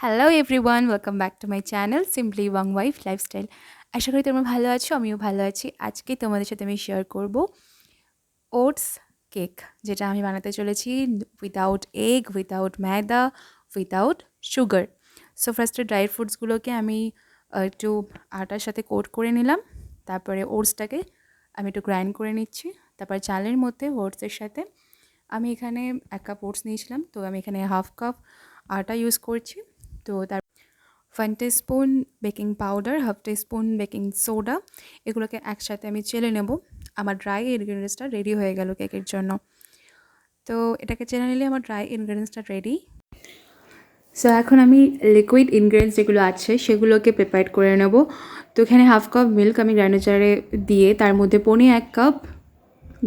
Hello everyone, welcome back to my channel simply Wang wife lifestyle. আশা করি তোমরা ভালো আছো, আমিও ভালো আছি। আজকে তোমাদের সাথে আমি শেয়ার করব ওটস কেক, যেটা আমি বানাতে চলেছি উইদাউট এগ, উইদাউট ময়দা, উইদাউট সুগার। সো ফার্স্টে ড্রাই ফ্রুটসগুলোকে আমি একটু আটার সাথে কোট করে নিলাম। তারপরে ওটসটাকে আমি একটু গ্রাইন্ড করে নিচ্ছি। তারপর চালের মধ্যে ওটসের সাথে আমি এখানে 1 কাপ ওটস নিয়েছিলাম, তো আমি এখানে হাফ কাপ আটা ইউজ করছি। তো তার 1 teaspoon baking powder, half teaspoon baking soda, এগুলোকে একসাথে আমি চেলে নেব। আমার ড্রাই ইনগ্রিডিয়েন্টসটা রেডি হয়ে গেল কেকের জন্য। তো এটাকে চেলে নিলে আমার ড্রাই ইনগ্রিডিয়েন্টসটা রেডি। সো এখন আমি লিকুইড ইনগ্রিডিয়েন্টস যেগুলো আছে সেগুলোকে প্রিপেয়ার করে নেব। তো এখানে হাফ কাপ মিল্ক আমি গ্রাইন্ডার জারে দিয়ে তার মধ্যে 1 কাপ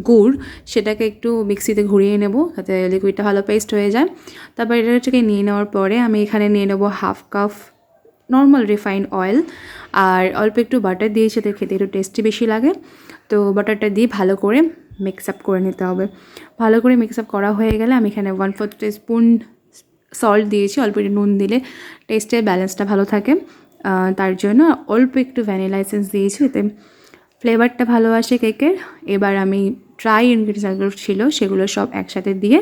গুড়, সেটাকে একটু মিক্সিতে ঘুরিয়ে নেব যাতে লিকুইডটা ভালো পেস্ট হয়ে যায়। তারপর এটাকে নিয়ে নেওয়ার পরে আমি এখানে নিয়ে নেব half cup normal refined oil আর অল্প একটু বাটার দিয়ে, সেটা খেতে একটু টেস্টি বেশি লাগে। তো বাটারটা দিয়ে ভালো করে মিক্স আপ করে নিতে হবে। ভালো করে মিক্স আপ করা হয়ে গেলে আমি এখানে 1/4 টিস্পুন সল্ট দিয়েছি। অল্প একটু নুন দিলে টেস্টের ব্যালেন্সটা ভালো থাকে, তার জন্য অল্প একটু ভ্যানিলা এসেন্স দিয়েছি, এতে ফ্লেভারটা ভালো আসে কেকের। এবার আমি ড্রাই ইনগ্রিডিয়েন্টসগুলো ছিল সেগুলো সব একসাথে দিয়ে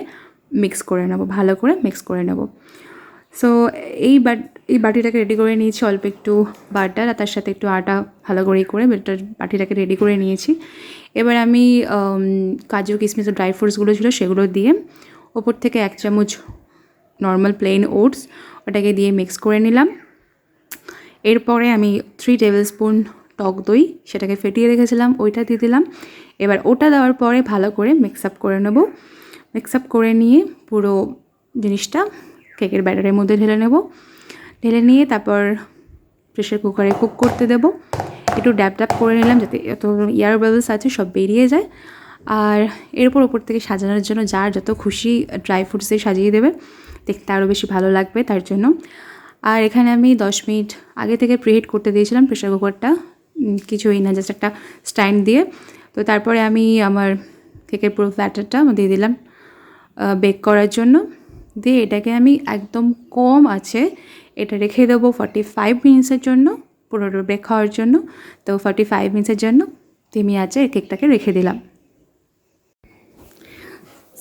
মিক্স করে নেব, ভালো করে মিক্স করে নেব। সো এই বাটিটাকে রেডি করে নিয়েছি, অল্প একটু বাটার আর তার সাথে একটু আটা ভালো করে বাটিটাকে রেডি করে নিয়েছি। এবার আমি কাজু কিশমিশ ড্রাই ফ্রুটসগুলো ছিল সেগুলো দিয়ে ওপর থেকে 1 চামচ নর্মাল প্লেন ওটস ওটাকে দিয়ে মিক্স করে নিলাম। এরপরে আমি 3 টেবিল স্পুন টক দই, সেটাকে ফেটিয়ে রেখেছিলাম, ওইটা দিয়ে দিলাম। এবার ওটা দেওয়ার পরে ভালো করে মিক্স আপ করে নেব। মিক্স আপ করে নিয়ে পুরো জিনিসটা কেকের ব্যাটারের মধ্যে ঢেলে নেব। ঢেলে নিয়ে তারপর প্রেশার কুকারে কুক করতে দেব। একটু ড্যাপ করে নিলাম যাতে এত এয়ার বাবলস আছে সব বেরিয়ে যায়। আর এরপর ওপর থেকে সাজানোর জন্য যার যত খুশি ড্রাই ফ্রুটস দিয়ে সাজিয়ে দেবে, দেখতে আরও বেশি ভালো লাগবে তার জন্য। আর এখানে আমি 10 মিনিট আগে থেকে প্রিহিট করতে দিয়েছিলাম প্রেশার কুকারটা, কিছুই না, জাস্ট একটা স্ট্যান্ড দিয়ে। তো তারপরে আমি আমার কেকের পুরো ব্যাটারটা দিয়ে দিলাম বেক করার জন্য। দিয়ে এটাকে আমি একদম কম আছে এটা রেখে দেবো 45 মিনিটসের জন্য, পুরোটা বেক হওয়ার জন্য। তো 45 মিনিটসের জন্য ধিমি আঁচে কেকটাকে রেখে দিলাম।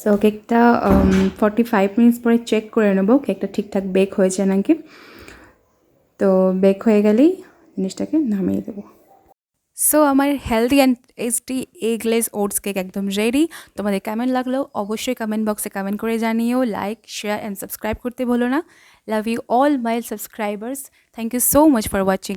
সো কেকটা 45 মিনিটস পরে চেক করে নেব কেকটা ঠিকঠাক বেক হয়েছে নাকি। তো বেক হয়ে গেলেই জিনিসটাকে নামিয়ে দেবো। সো আমার healthy and tasty eggless oats cake একদম রেডি। তোমাদের কেমন লাগলো অবশ্যই কমেন্ট বক্সে কমেন্ট করে জানিও। লাইক, শেয়ার অ্যান্ড সাবস্ক্রাইব করতে ভুলো না। Love you all my subscribers. Thank you so much for watching.